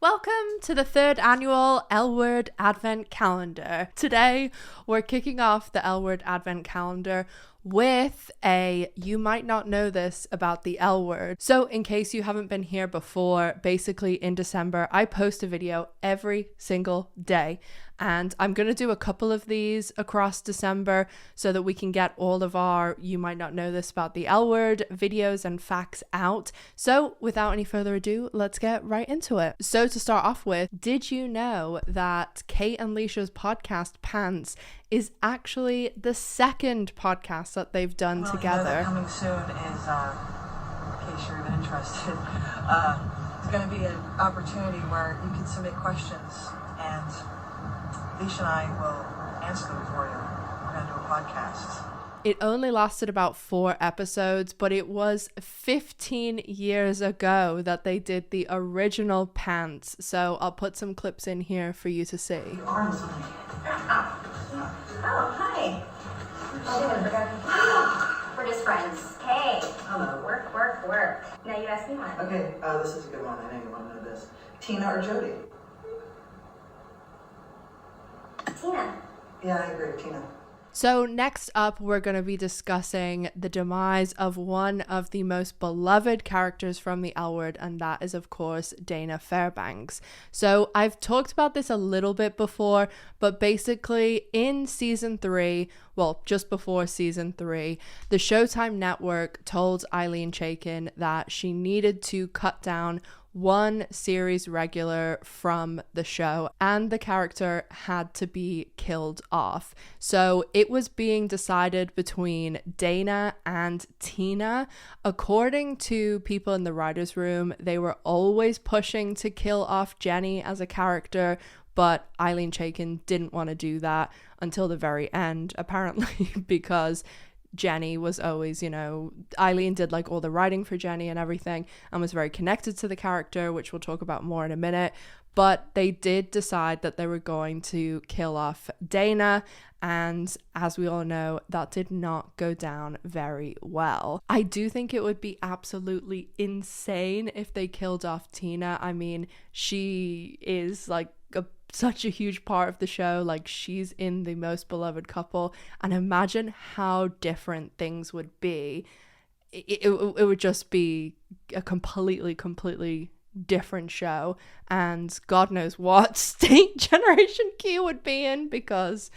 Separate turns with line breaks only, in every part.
Welcome to the third annual L Word Advent Calendar. Today, we're kicking off the L Word Advent Calendar with a you might not know this about the L word. So in case you haven't been here before, basically in December, I post a video every single day. And I'm going to do a couple of these across December so that we can get all of our you might not know this about the L word videos and facts out. So without any further ado, let's get right into it. So to start off with, did you know that Kate and Leisha's podcast Pants is actually the second podcast that they've done together?
Coming soon is, in case you're even interested, it's going to be an opportunity where you can submit questions and Leisha and I will answer them for you. We're going to do a podcast.
It only lasted about 4 episodes, but it was 15 years ago that they did the original Pants. So I'll put some clips in here for you to see.
Oh, hi. We're just friends. Hey.
Hello.
Work. Now you ask me one.
Okay, this is a good one. I know you want to know this. Tina or Jody?
Tina.
Yeah, I agree. Tina.
So next up, we're going to be discussing the demise of one of the most beloved characters from the L Word, and that is, of course, Dana Fairbanks. So I've talked about this a little bit before, but basically in season 3, well, just before season 3, the Showtime network told Eileen Chaikin that she needed to cut down one series regular from the show, and the character had to be killed off. So it was being decided between Dana and Tina. According to people in the writers' room, they were always pushing to kill off Jenny as a character, but Eileen Chaikin didn't want to do that until the very end, apparently, because Jenny was always, Eileen did like all the writing for Jenny and everything and was very connected to the character, which we'll talk about more in a minute. But they did decide that they were going to kill off Dana. And as we all know, that did not go down very well. I do think it would be absolutely insane if they killed off Tina. I mean, she is like such a huge part of the show. Like, she's in the most beloved couple, and imagine how different things would be. It would just be a completely different show, and God knows what state Generation Q would be in, because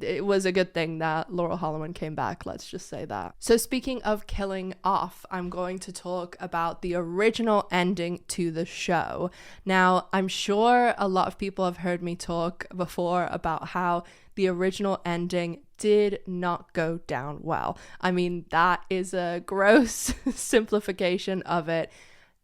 it was a good thing that Laurel Holloman came back, let's just say that. So speaking of killing off, I'm going to talk about the original ending to the show. Now, I'm sure a lot of people have heard me talk before about how the original ending did not go down well. I mean, that is a gross simplification of it.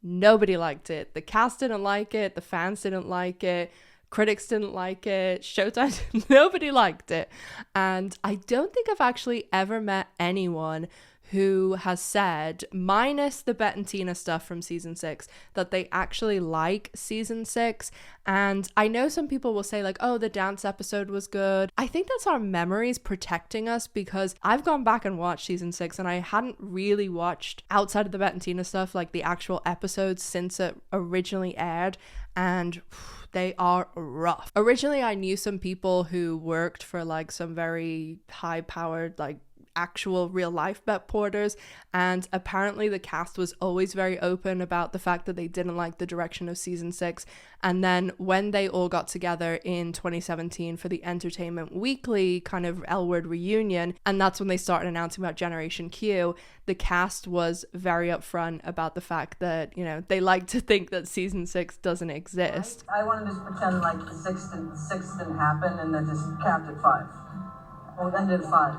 Nobody liked it. The cast didn't like it. The fans didn't like it. Critics didn't like it. Showtime, nobody liked it. And I don't think I've actually ever met anyone who has said, minus the Bette Tina stuff from season 6, that they actually like season 6. And I know some people will say like, oh, the dance episode was good. I think that's our memories protecting us, because I've gone back and watched season 6 and I hadn't really watched, outside of the Bette Tina stuff, like the actual episodes since it originally aired. And they are rough. Originally, I knew some people who worked for like some very high powered, like actual real life bet porters, and apparently the cast was always very open about the fact that they didn't like the direction of season 6. And then when they all got together in 2017 for the Entertainment Weekly kind of L Word reunion, and that's when they started announcing about Generation Q, the cast was very upfront about the fact that, they like to think that season 6 doesn't exist.
I wanted to pretend like the sixth didn't happen and then just capped at 5. Well, it ended at 5.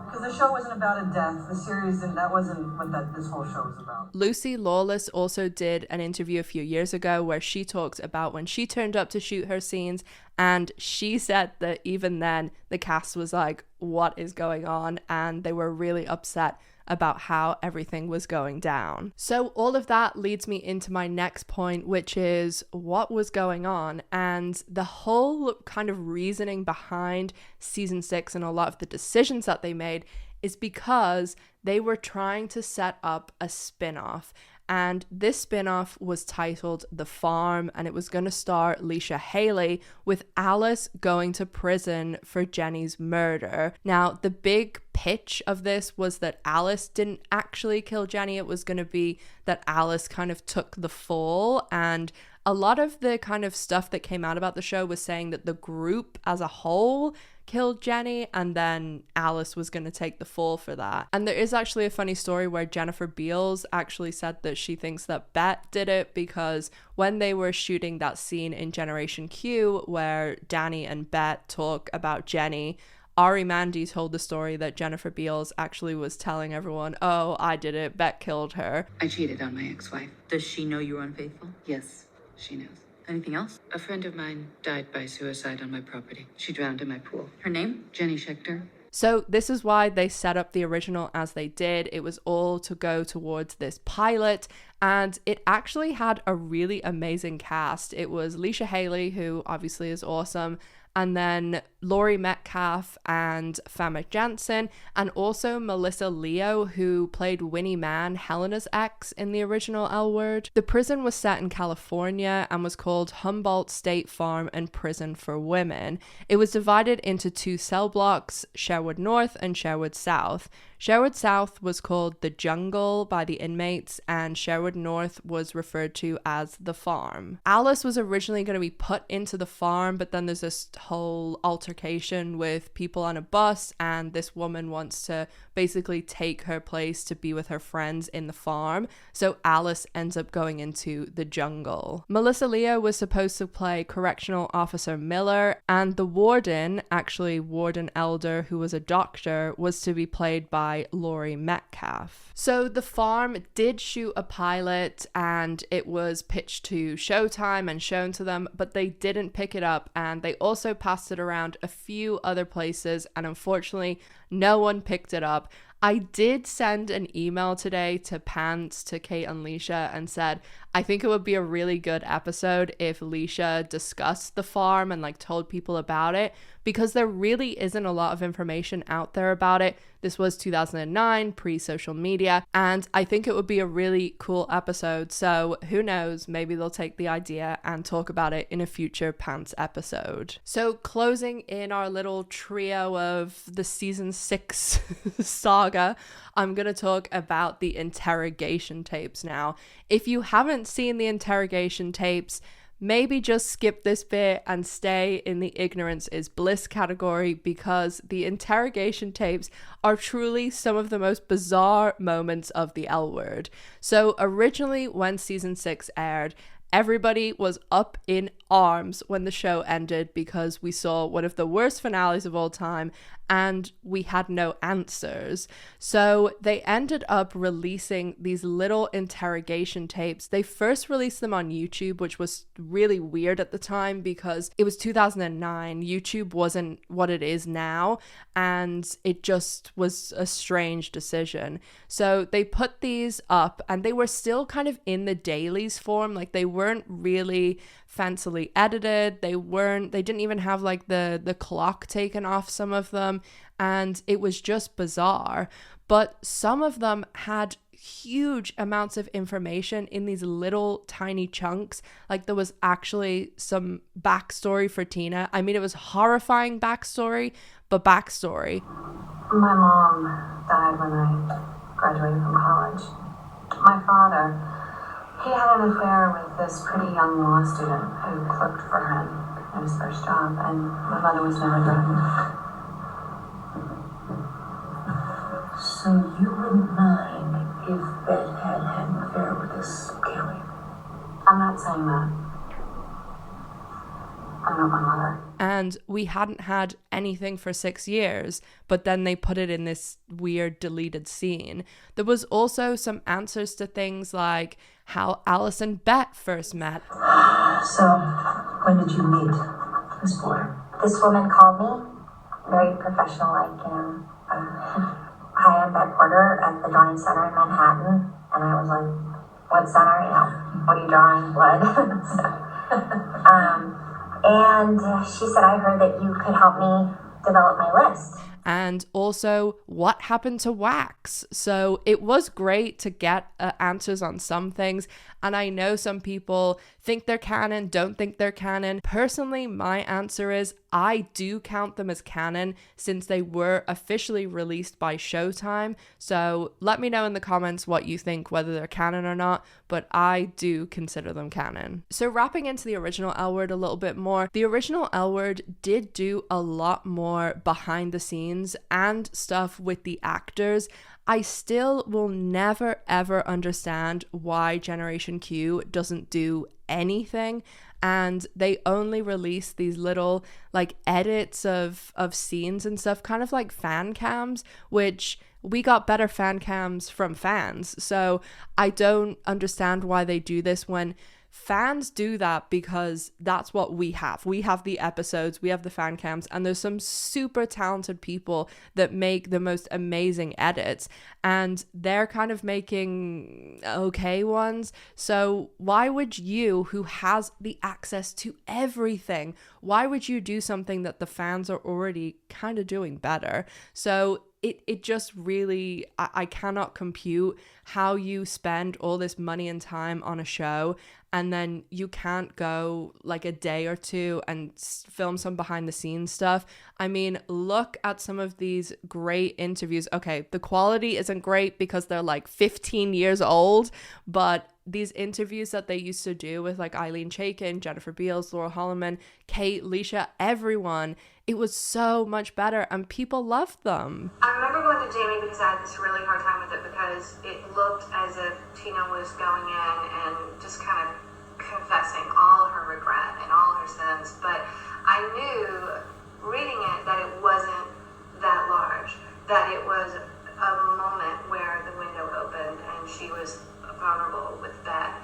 Because the show wasn't about a death. The series, that wasn't what this whole show was about.
Lucy Lawless also did an interview a few years ago where she talked about when she turned up to shoot her scenes, and she said that even then the cast was like, what is going on? And they were really upset about how everything was going down. So all of that leads me into my next point, which is what was going on. And the whole kind of reasoning behind season 6 and a lot of the decisions that they made is because they were trying to set up a spin-off. and this spin-off was titled The Farm, and it was going to star Leisha Hailey, with Alice going to prison for Jenny's murder. Now, the big pitch of this was that Alice didn't actually kill Jenny. It was going to be that Alice kind of took the fall, and a lot of the kind of stuff that came out about the show was saying that the group as a whole killed Jenny, and then Alice was going to take the fall for that. And there is actually a funny story where Jennifer Beals actually said that she thinks that Bette did it, because when they were shooting that scene in Generation Q where Danny and Bette talk about Jenny, Ari Mandy told the story that Jennifer Beals actually was telling everyone, "Oh, I did it, Bette killed her."
I cheated on my ex-wife.
Does she know you were unfaithful?
Yes, she knows.
Anything else?
A friend of mine died by suicide on my property. She drowned in my pool.
Her name?
Jenny Schechter.
So this is why they set up the original as they did. It was all to go towards this pilot, and it actually had a really amazing cast. It was Leisha Hailey, who obviously is awesome, and then Laurie Metcalf and Famke Janssen, and also Melissa Leo, who played Winnie Mann, Helena's ex in the original L Word. The prison was set in California and was called Humboldt State Farm and Prison for Women. It was divided into 2 cell blocks, Sherwood North and Sherwood South. Sherwood South was called the Jungle by the inmates, and Sherwood North was referred to as the Farm. Alice was originally going to be put into the Farm, but then there's this whole altercation with people on a bus, and this woman wants to basically take her place to be with her friends in the Farm, so Alice ends up going into the Jungle. Melissa Leo was supposed to play Correctional Officer Miller, and the warden, actually Warden Elder, who was a doctor, was to be played by Laurie Metcalf. So the Farm did shoot a pilot, and it was pitched to Showtime and shown to them, but they didn't pick it up, and they also passed it around a few other places, and unfortunately no one picked it up. I did send an email today to Pants, to Kate and Leisha, and said, I think it would be a really good episode if Leisha discussed the Farm and like told people about it, because there really isn't a lot of information out there about it. This was 2009, pre-social media, and I think it would be a really cool episode. So who knows, maybe they'll take the idea and talk about it in a future Pants episode. So closing in our little trio of the season 6 saga, I'm going to talk about the interrogation tapes now. If you haven't seen the interrogation tapes, maybe just skip this bit and stay in the ignorance is bliss category, because the interrogation tapes are truly some of the most bizarre moments of the L Word. So originally, when season 6 aired, everybody was up in arms when the show ended, because we saw one of the worst finales of all time and we had no answers. So they ended up releasing these little interrogation tapes. They first released them on YouTube, which was really weird at the time because it was 2009. YouTube wasn't what it is now, and it just was a strange decision. So they put these up, and they were still kind of in the dailies form. Like, they weren't really fancily edited. They didn't even have like the clock taken off some of them, and it was just bizarre. But some of them had huge amounts of information in these little tiny chunks. Like, there was actually some backstory for Tina. I mean, it was horrifying backstory, but backstory.
My mom died when I graduated from college. My father, he had an affair with this pretty young law student who clerked for him at his first job, and my mother was never threatened.
So you wouldn't mind if Bette had an affair with this Kelly?
I'm not saying that. I'm not my mother.
And we hadn't had anything for 6 years, but then they put it in this weird deleted scene. There was also some answers to things like how Alice and Bette first met.
So, when did you meet this boy?
This woman called me, very professional, like, hi, I'm Bette Porter at the Drawing Center in Manhattan. And I was like, what center? What are you drawing? Blood? And she said, I heard that you could help me develop my list.
and also what happened to Wax. So it was great to get answers on some things, and I know some people think they're canon, don't think they're canon. Personally, my answer is I do count them as canon since they were officially released by Showtime. So let me know in the comments what you think, whether they're canon or not, but I do consider them canon. So wrapping into the original L Word a little bit more, the original L Word did do a lot more behind the scenes and stuff with the actors. I still will never ever understand why Generation Q doesn't do anything, and they only release these little like edits of scenes and stuff, kind of like fan cams, which we got better fan cams from fans. So I don't understand why they do this when fans do that, because that's what we have. We have the episodes, we have the fan cams, and there's some super talented people that make the most amazing edits, and they're kind of making okay ones. So why would you, who has the access to everything, why would you do something that the fans are already kind of doing better? So it just really, I cannot compute how you spend all this money and time on a show and then you can't go like a day or two and film some behind the scenes stuff. I mean, look at some of these great interviews. Okay, the quality isn't great because they're like 15 years old, but these interviews that they used to do with like Eileen Chaikin, Jennifer Beals, Laurel, holloman, Kate, Leisha, everyone, it was so much better and people loved them.
I remember going to Jamie because I had this really hard time with it because it looked as if Tina was going in and just kind of confessing all her regret and all her sins, but I knew reading it that it wasn't that large, that it was a moment where the window opened and she was vulnerable with Bette.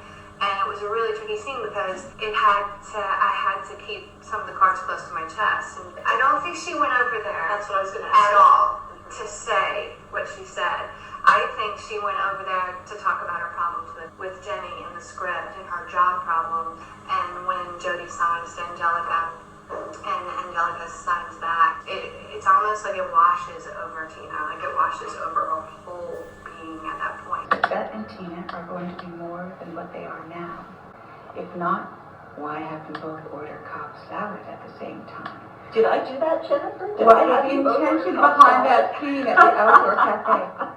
And it was a really tricky scene because I had to keep some of the cards close to my chest. And I don't think she went over there. That's what I was going to ask. At all to say what she said. I think she went over there to talk about her problems with Jenny in the script and her job problem. And when Jodie signs to Angelica and Angelica signs back, it's almost like it washes over Tina, like it washes over her whole being at that point.
Bette and Tina are going to be more than what they are now. If not, why have them both order Cobb salad at the same time?
Did I do that, Jennifer?
What is the intention behind that scene at the Outdoor Cafe?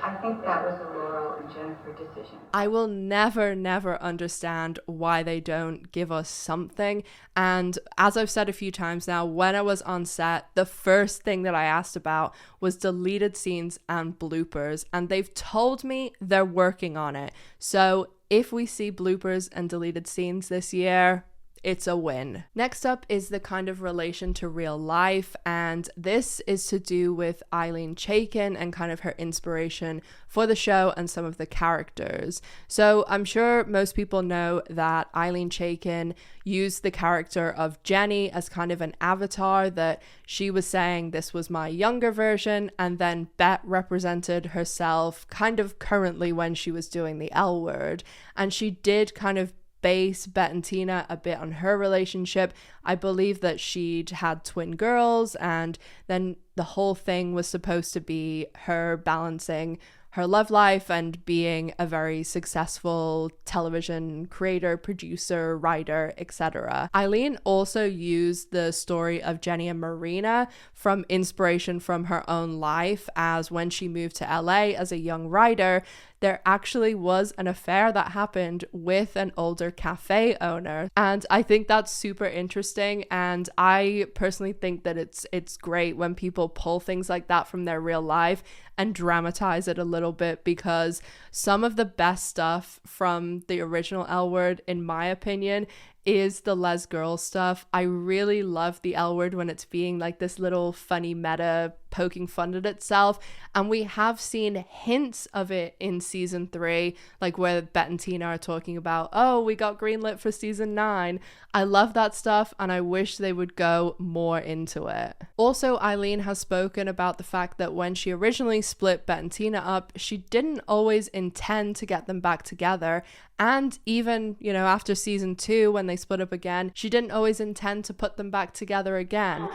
I think that was a Laurel and Jennifer decision.
I will never understand why they don't give us something. And as I've said a few times now, when I was on set, the first thing that I asked about was deleted scenes and bloopers. And they've told me they're working on it. So if we see bloopers and deleted scenes this year, it's a win. Next up is the kind of relation to real life, and this is to do with Eileen Chaikin and kind of her inspiration for the show and some of the characters. So I'm sure most people know that Eileen Chaikin used the character of Jenny as kind of an avatar, that she was saying this was my younger version, and then Bette represented herself kind of currently when she was doing the L Word, and she did kind of base Bette and Tina a bit on her relationship. I believe that she'd had twin girls, and then the whole thing was supposed to be her balancing her love life and being a very successful television creator, producer, writer, etc. Eileen also used the story of Jenny and Marina from inspiration from her own life, as when she moved to LA as a young writer, there actually was an affair that happened with an older cafe owner. And I think that's super interesting. And I personally think that it's great when people pull things like that from their real life and dramatize it a little bit, because some of the best stuff from the original L Word, in my opinion, is the les girl stuff. I really love the L Word when it's being like this little funny meta poking fun at itself, and we have seen hints of it in season 3, like where Bette and Tina are talking about, oh, we got greenlit for season 9. I love that stuff, and I wish they would go more into it. Also, Eileen has spoken about the fact that when she originally split Bette and Tina up, she didn't always intend to get them back together, and even, you know, after season 2 when they split up again, she didn't always intend to put them back together again.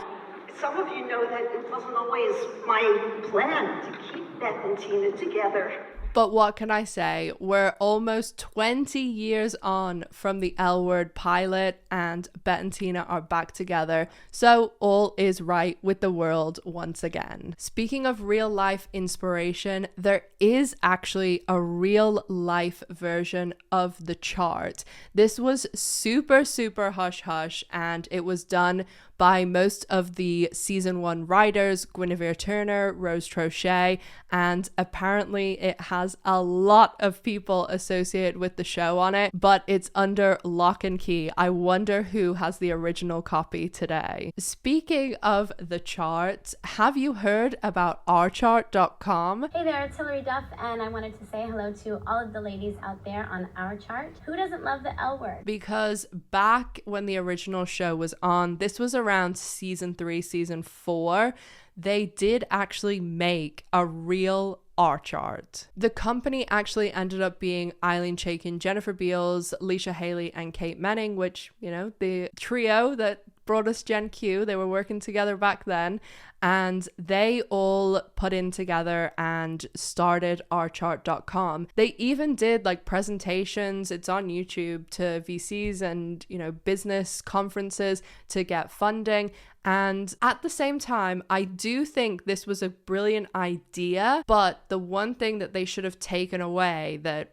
Some of you know that wasn't always my plan to keep Bette and Tina together.
But what can I say? We're almost 20 years on from the L Word pilot, and Bette and Tina are back together, so all is right with the world once again. Speaking of real life inspiration, there is actually a real life version of the chart. This was super hush hush, and it was done by most of the season 1 writers, Guinevere Turner, Rose Trochet, and apparently it has a lot of people associated with the show on it, but it's under lock and key. I wonder who has the original copy today. Speaking of the chart, have you heard about ourchart.com?
Hey there, it's Hilary Duff, and I wanted to say hello to all of the ladies out there on Our Chart. Who doesn't love the L word?
Because back when the original show was on, this was around season 3, season 4, they did actually make a real R chart. The company actually ended up being Eileen Chaikin, Jennifer Beals, Leisha Hailey, and Kate Moennig, which, you know, the trio that brought us Gen Q, they were working together back then, and they all put in together and started ourchart.com. They even did like presentations, it's on YouTube, to VCs and, you know, business conferences to get funding. And at the same time, I do think this was a brilliant idea, but the one thing that they should have taken away that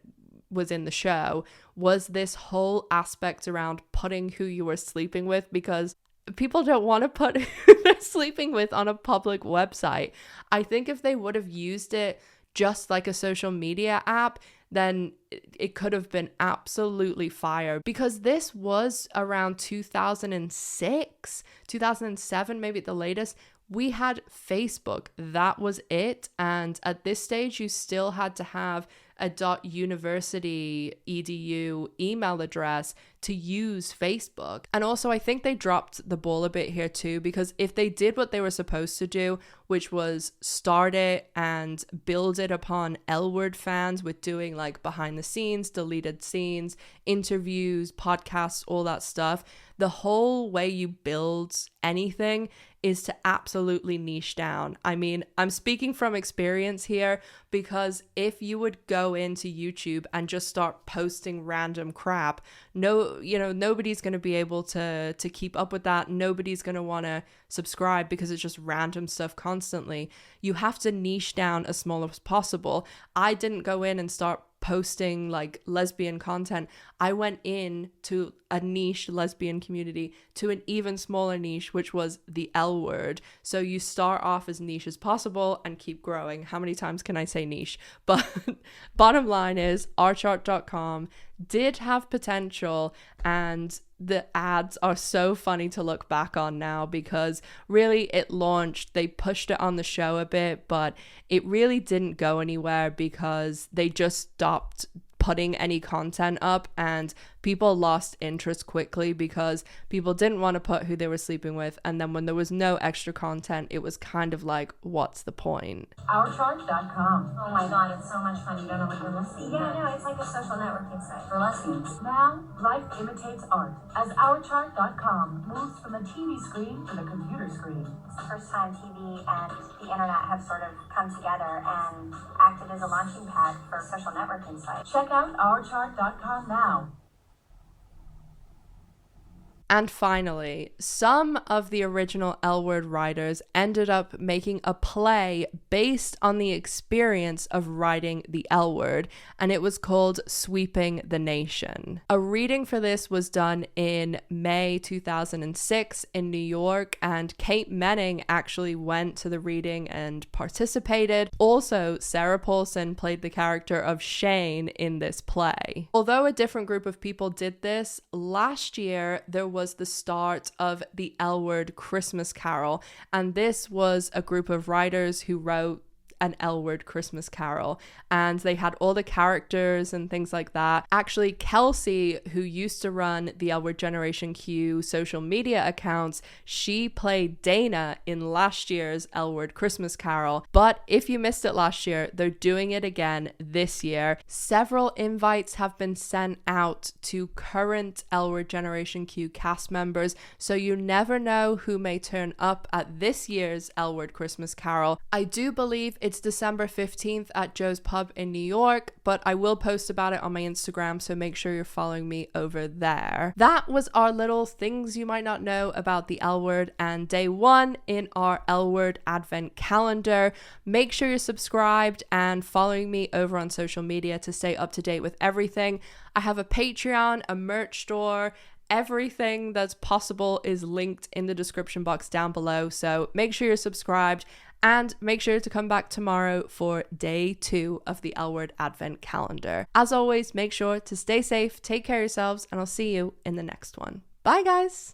was in the show was this whole aspect around putting who you were sleeping with, because people don't want to put who they're sleeping with on a public website. I think if they would have used it just like a social media app, then it could have been absolutely fire, because this was around 2006, 2007, maybe at the latest. We had Facebook, that was it. And at this stage, you still had to have a .university edu email address to use Facebook. And also, I think they dropped the ball a bit here too, because if they did what they were supposed to do, which was start it and build it upon L Word fans with doing like behind the scenes, deleted scenes, interviews, podcasts, all that stuff, the whole way you build anything is to absolutely niche down. I mean, I'm speaking from experience here, because if you would go into YouTube and just start posting random crap, nobody's going to be able to keep up with that. Nobody's going to want to subscribe because it's just random stuff constantly. You have to niche down as small as possible. I didn't go in and start posting like lesbian content. I went in to a niche lesbian community, to an even smaller niche, which was the L word. So you start off as niche as possible and keep growing. How many times can I say niche? But bottom line is, ourchart.com did have potential, and the ads are so funny to look back on now, because really it launched, they pushed it on the show a bit, but it really didn't go anywhere because they just stopped putting any content up, and people lost interest quickly because people didn't want to put who they were sleeping with, and then when there was no extra content, it was kind of like, what's the point?
Ourchart.com. Oh my god, it's so much fun. You don't know what you're missing. Yeah, no, it's like a social networking site for lesbians.
Now, life imitates art as Ourchart.com moves from the TV screen to the computer screen.
It's the first time TV and the internet have sort of come together and acted as a launching pad for a social networking site.
Check out Ourchart.com now.
And finally, some of the original L Word writers ended up making a play based on the experience of writing the L Word, and it was called Sweeping the Nation. A reading for this was done in May 2006 in New York, and Kate Moennig actually went to the reading and participated. Also, Sarah Paulson played the character of Shane in this play. Although a different group of people did this, last year there was the start of the L Word Christmas Carol, and this was a group of writers who wrote an L Word Christmas Carol, and they had all the characters and things like that. Actually, Kelsey, who used to run the L Word Generation Q social media accounts, she played Dana in last year's L Word Christmas Carol. But if you missed it last year, they're doing it again this year. Several invites have been sent out to current L Word Generation Q cast members, so you never know who may turn up at this year's L Word Christmas Carol. I do believe it's December 15th at Joe's Pub in New York, but I will post about it on my Instagram, so make sure you're following me over there. That was our little things you might not know about the L Word and day one in our L Word Advent Calendar. Make sure you're subscribed and following me over on social media to stay up to date with everything. I have a Patreon, a merch store. Everything that's possible is linked in the description box down below, so make sure you're subscribed and make sure to come back tomorrow for day 2 of the L Word Advent Calendar. As always, make sure to stay safe, take care of yourselves, and I'll see you in the next one. Bye, guys!